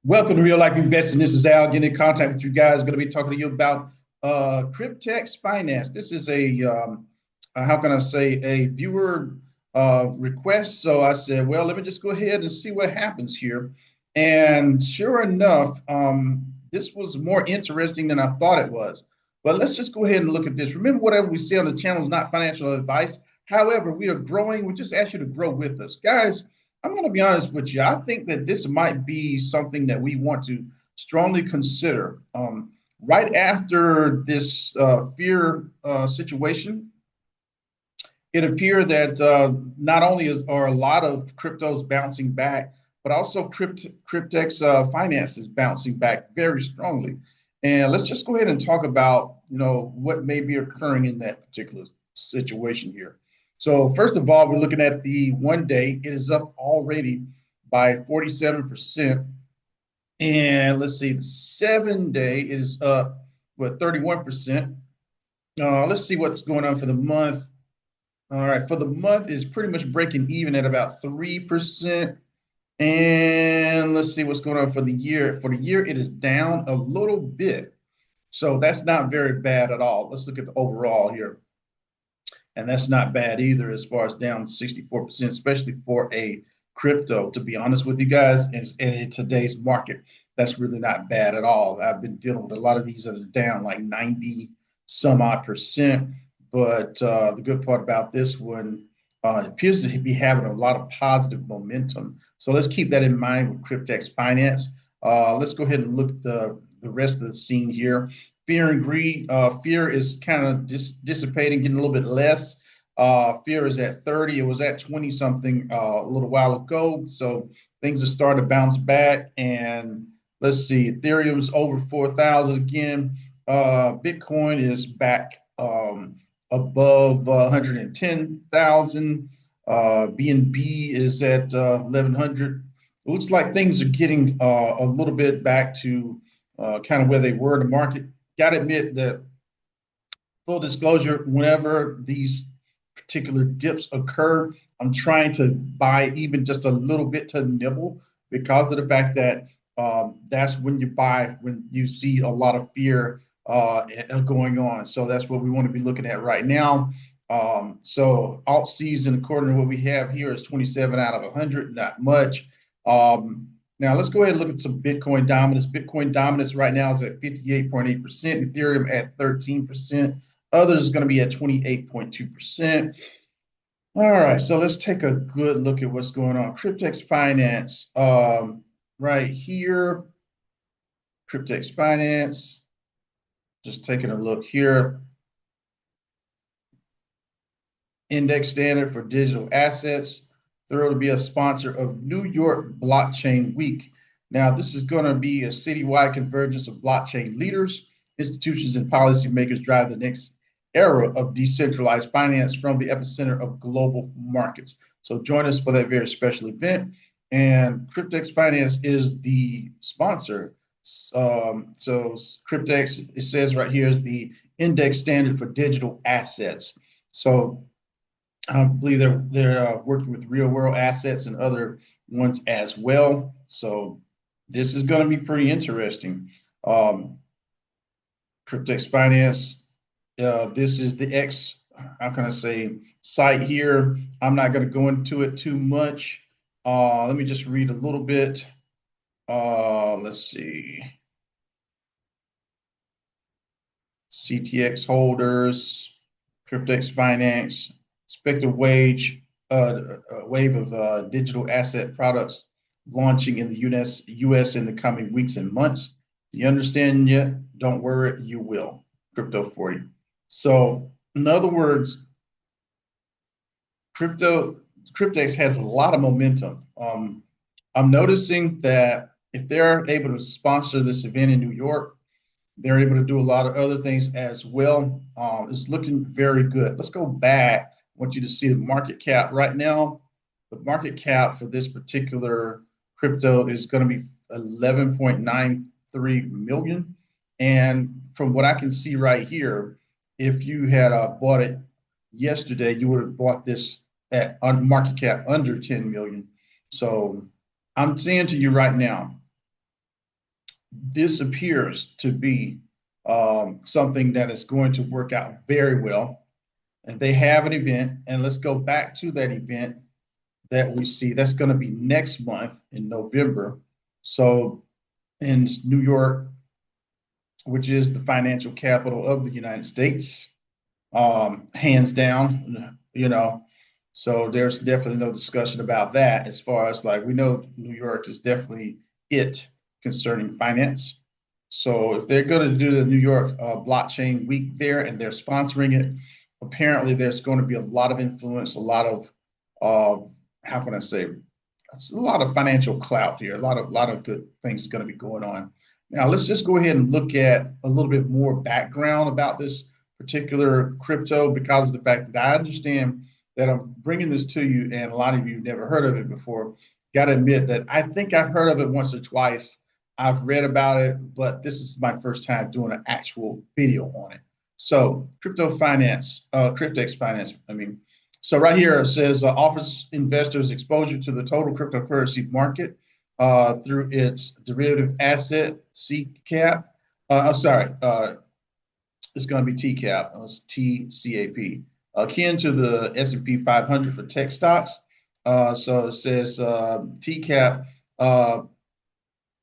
Welcome to Real Life Investing. This is Al getting in contact with you guys. Going to be talking to you about Cryptex Finance. This is how can I say, a viewer request. So I said, well, let me just go ahead and see what happens here. And sure enough, this was more interesting than I thought it was. But let's just go ahead and look at this. Remember, whatever we say on the channel is not financial advice. However, we are growing. We just ask you to grow with us. Guys, I'm going to be honest with you. I think that this might be something that we want to strongly consider. Right after this fear situation, it appears that not only are a lot of cryptos bouncing back, but also Cryptex Finance is bouncing back very strongly. And let's just go ahead and talk about, what may be occurring in that particular situation here. So first of all, we're looking at the 1 day. It is up already by 47%. And let's see, the 7 day is up with 31%. Let's see what's going on for the month. All right, for the month is pretty much breaking even at about 3%. And let's see what's going on for the year. For the year, it is down a little bit. So that's not very bad at all. Let's look at the overall here. And that's not bad either, as far as down 64%, especially for a crypto. To be honest with you guys, in today's market, that's really not bad at all. I've been dealing with a lot of these that are down like 90 some odd percent. But the good part about this one, it appears to be having a lot of positive momentum. So let's keep that in mind with Cryptex Finance. Let's go ahead and look at the rest of the scene here. Fear and greed. Fear is kind of dissipating, getting a little bit less. Fear is at 30. It was at 20 something a little while ago. So things are starting to bounce back. And let's see, Ethereum's over 4,000 again. Bitcoin is back above 110,000. BNB is at 1,100. It looks like things are getting a little bit back to kind of where they were in the market. Got to admit that, full disclosure, whenever these particular dips occur, I'm trying to buy even just a little bit to nibble, because of the fact that that's when you buy when you see a lot of fear going on. So that's what we want to be looking at right now. So alt season, according to what we have here, is 27 out of 100, not much. Now let's go ahead and look at some Bitcoin dominance. Bitcoin dominance right now is at 58.8%, Ethereum at 13%, others is going to be at 28.2%. All right, so let's take a good look at what's going on. Cryptex Finance, right here, Cryptex Finance, just taking a look here. Index standard for digital assets. Thrilled to be a sponsor of New York Blockchain Week. Now, this is going to be a citywide convergence of blockchain leaders, institutions, and policymakers drive the next era of decentralized finance from the epicenter of global markets. So join us for that very special event. And Cryptex Finance is the sponsor. So Cryptex, it says right here, is the index standard for digital assets. So I believe they're working with real world assets and other ones as well. So this is going to be pretty interesting. Cryptex Finance. This is the how can I say, site here. I'm not going to go into it too much. Let me just read a little bit. Let's see. CTX holders, Cryptex Finance. Expected wave of digital asset products launching in the US in the coming weeks and months. Do you understand yet? Don't worry, you will. Crypto 40. So in other words, Cryptex has a lot of momentum. I'm noticing that if they're able to sponsor this event in New York, they're able to do a lot of other things as well. It's looking very good. Let's go back. I want you to see the market cap right now. The market cap for this particular crypto is going to be 11.93 million. And from what I can see right here, if you had bought it yesterday, you would have bought this at market cap under 10 million. So I'm saying to you right now, this appears to be something that is going to work out very well. And they have an event, and let's go back to that event that we see. That's going to be next month in November. So in New York, which is the financial capital of the United States, hands down, you know. So there's definitely no discussion about that. As far as like we know, New York is definitely it concerning finance. So if they're going to do the New York blockchain week there and they're sponsoring it, apparently there's going to be a lot of influence, a lot of how can I say, it's a lot of financial clout here, a lot of good things going to be going on. Now let's just go ahead and look at a little bit more background about this particular crypto, because of the fact that I understand that I'm bringing this to you and a lot of you never heard of it before. Got to admit that I think I've heard of it once or twice. I've read about it, but this is my first time doing an actual video on it. So crypto finance, Cryptex Finance, I mean, so right here it says offers investors exposure to the total cryptocurrency market through its derivative asset CCAP. Sorry, it's going to be TCAP. It's TCAP, akin to the S&P 500 for tech stocks. So it says TCAP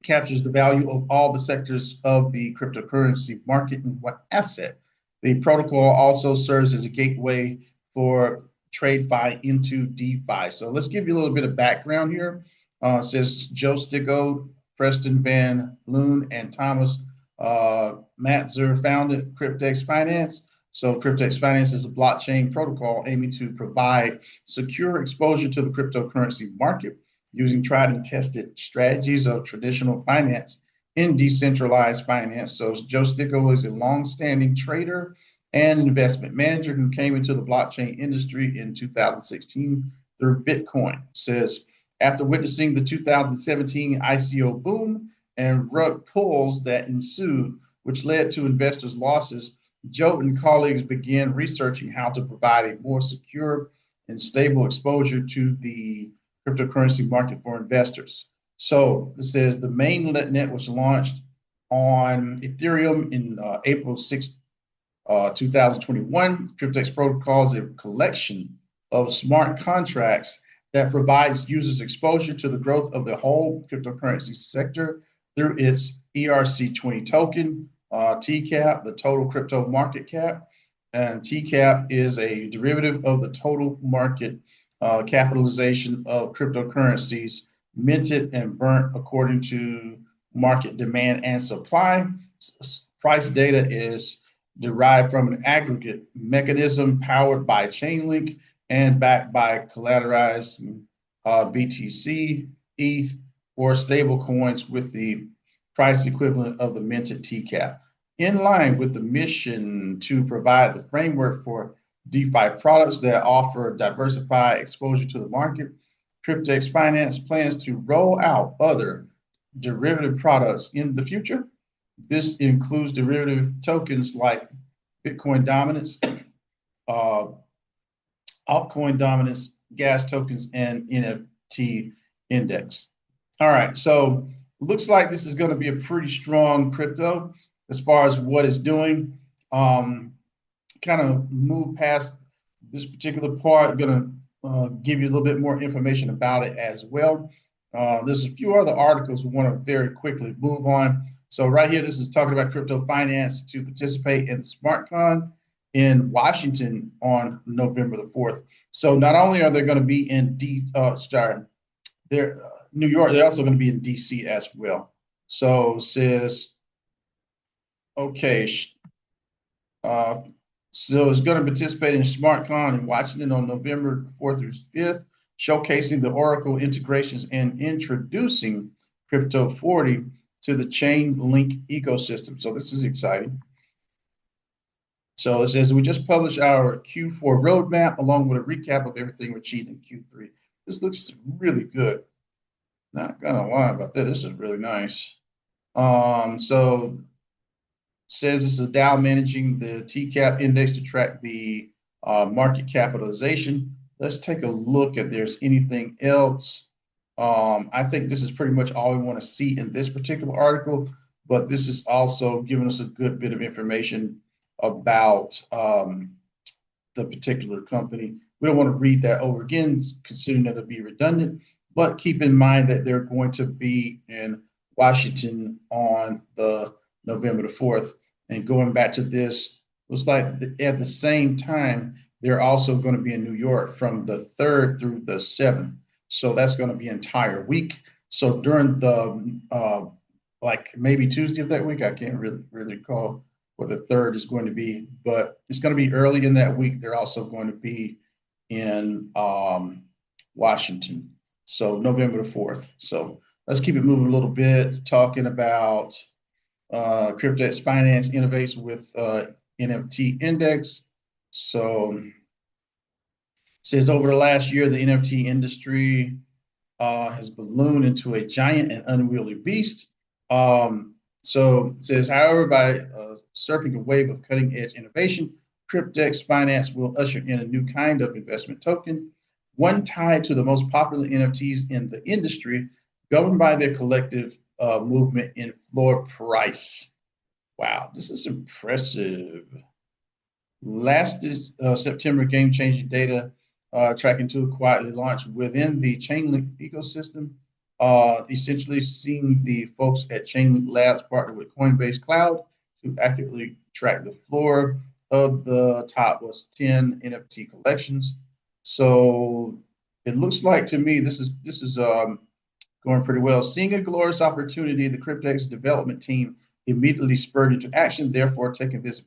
captures the value of all the sectors of the cryptocurrency market in one asset. The protocol also serves as a gateway for TradeFi into DeFi. So let's give you a little bit of background here. It says Joe Sticko, Preston Van Loon, and Thomas Matzer founded Cryptex Finance. So Cryptex Finance is a blockchain protocol aiming to provide secure exposure to the cryptocurrency market using tried and tested strategies of traditional finance in decentralized finance. So Joe Sticko is a long-standing trader and investment manager who came into the blockchain industry in 2016 through Bitcoin. It says, after witnessing the 2017 ICO boom and rug pulls that ensued, which led to investors' losses, Joe and colleagues began researching how to provide a more secure and stable exposure to the cryptocurrency market for investors. So it says the mainnet was launched on Ethereum in April 6, 2021. Cryptex Protocol is a collection of smart contracts that provides users exposure to the growth of the whole cryptocurrency sector through its ERC20 token, TCAP, the total crypto market cap. And TCAP is a derivative of the total market capitalization of cryptocurrencies minted and burnt according to market demand and supply. Price data is derived from an aggregate mechanism powered by Chainlink and backed by collateralized BTC, ETH, or stable coins with the price equivalent of the minted TCAP. In line with the mission to provide the framework for DeFi products that offer diversified exposure to the market, Cryptex Finance plans to roll out other derivative products in the future. This includes derivative tokens like Bitcoin dominance, altcoin dominance, gas tokens, and NFT index. All right, so looks like this is going to be a pretty strong crypto as far as what it's doing. Kind of move past this particular part. Going to give you a little bit more information about it as well. There's a few other articles we want to very quickly move on. So right here, this is talking about crypto finance to participate in the SmartCon in Washington on November the 4th. So not only are they going to be in New York, they're also going to be in DC as well. So it says, okay, so it's going to participate in SmartCon in Washington on November 4th through 5th, showcasing the Oracle integrations and introducing Crypto 40 to the Chainlink ecosystem. So this is exciting. So it says, we just published our Q4 roadmap along with a recap of everything we achieved in Q3. This looks really good. Not gonna lie about that. This is really nice. So says this is Dow managing the TCAP index to track the market capitalization. Let's take a look at there's anything else. I think this is pretty much all we want to see in this particular article. but this is also giving us a good bit of information about the particular company. We don't want to read that over again, considering that it'll be redundant, but keep in mind that they're going to be in Washington on the November the 4th. And going back to this, looks like at the same time, they're also going to be in New York from the 3rd through the 7th. So that's going to be an entire week. So during the like maybe Tuesday of that week, I can't really recall what the 3rd is going to be, but it's going to be early in that week. They're also going to be in Washington. So November the 4th. So let's keep it moving a little bit, talking about Cryptex Finance innovates with NFT index. So it says over the last year, the NFT industry has ballooned into a giant and unwieldy beast. So it says, however, by surfing a wave of cutting edge innovation, Cryptex Finance will usher in a new kind of investment token, one tied to the most popular NFTs in the industry, governed by their collective movement in floor price. Wow, this is impressive. Last September, game-changing data tracking tool quietly launched within the Chainlink ecosystem, essentially seeing the folks at Chainlink Labs partner with Coinbase Cloud to accurately track the floor of the top was 10 NFT collections. So it looks like to me this is going pretty well. Seeing a glorious opportunity, the Cryptex development team immediately spurred into action, therefore taking this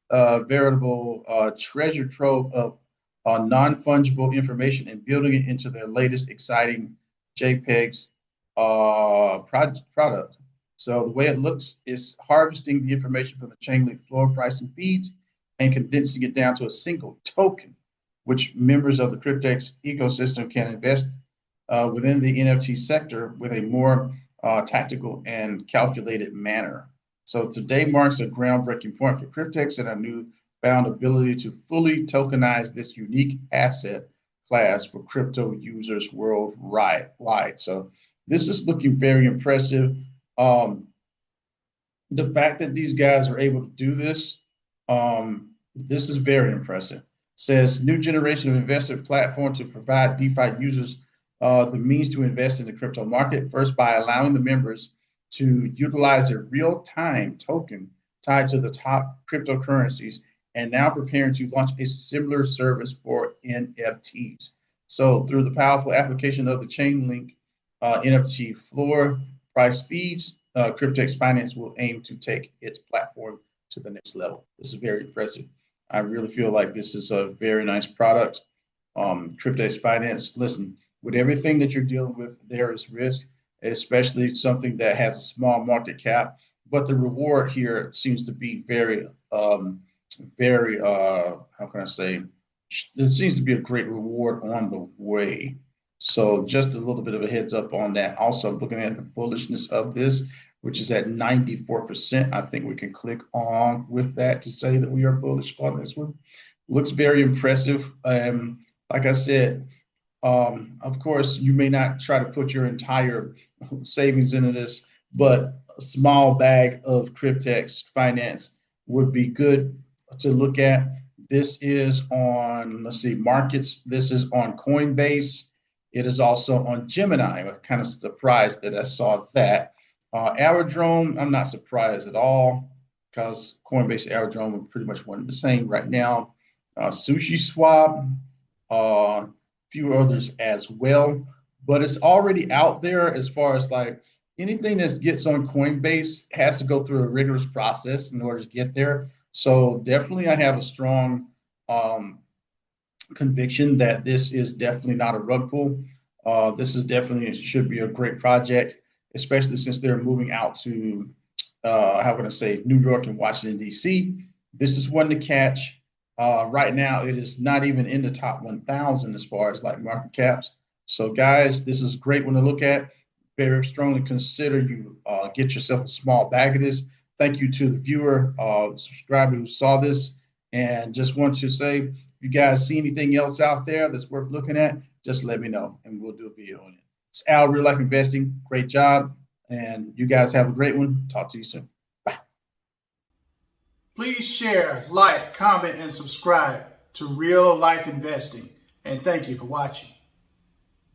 veritable treasure trove of non-fungible information and building it into their latest exciting JPEGs product. So the way it looks is harvesting the information from the Chainlink floor price and feeds and condensing it down to a single token, which members of the Cryptex ecosystem can invest within the NFT sector with a more tactical and calculated manner. So today marks a groundbreaking point for Cryptex and our newfound ability to fully tokenize this unique asset class for crypto users worldwide. So this is looking very impressive. The fact that these guys are able to do this, this is very impressive. Says new generation of investor platform to provide DeFi users the means to invest in the crypto market, first by allowing the members to utilize a real-time token tied to the top cryptocurrencies, and now preparing to launch a similar service for NFTs. So through the powerful application of the Chainlink NFT floor price feeds, Cryptex Finance will aim to take its platform to the next level. This is very impressive. I really feel like this is a very nice product. Cryptex Finance, listen, with everything that you're dealing with, there is risk, especially something that has a small market cap. But the reward here seems to be very, how can I say, it seems to be a great reward on the way. So just a little bit of a heads up on that. Also, looking at the bullishness of this, which is at 94%. I think we can click on with that to say that we are bullish on this one. Looks very impressive. Like I said, of course, you may not try to put your entire savings into this, but a small bag of Cryptex Finance would be good to look at. This is on, let's see, markets. This is on Coinbase. It is also on Gemini. I'm kind of surprised that I saw that. Aerodrome, I'm not surprised at all because Coinbase Aerodrome are pretty much one and the same right now. Sushi Swap, few others as well, but it's already out there as far as like anything that gets on Coinbase has to go through a rigorous process in order to get there. So definitely I have a strong conviction that this is definitely not a rug pull. This is definitely should be a great project, especially since they're moving out to, how can I say, New York and Washington, D.C. This is one to catch. Right now, it is not even in the top 1,000 as far as like market caps. So guys, this is a great one to look at. Very strongly consider you get yourself a small bag of this. Thank you to the viewer, subscriber who saw this. And just want to say, if you guys see anything else out there that's worth looking at, just let me know and we'll do a video on it. It's Al, Real Life Investing. Great job. And you guys have a great one. Talk to you soon. Bye. Please share, like, comment, and subscribe to Real Life Investing. And thank you for watching.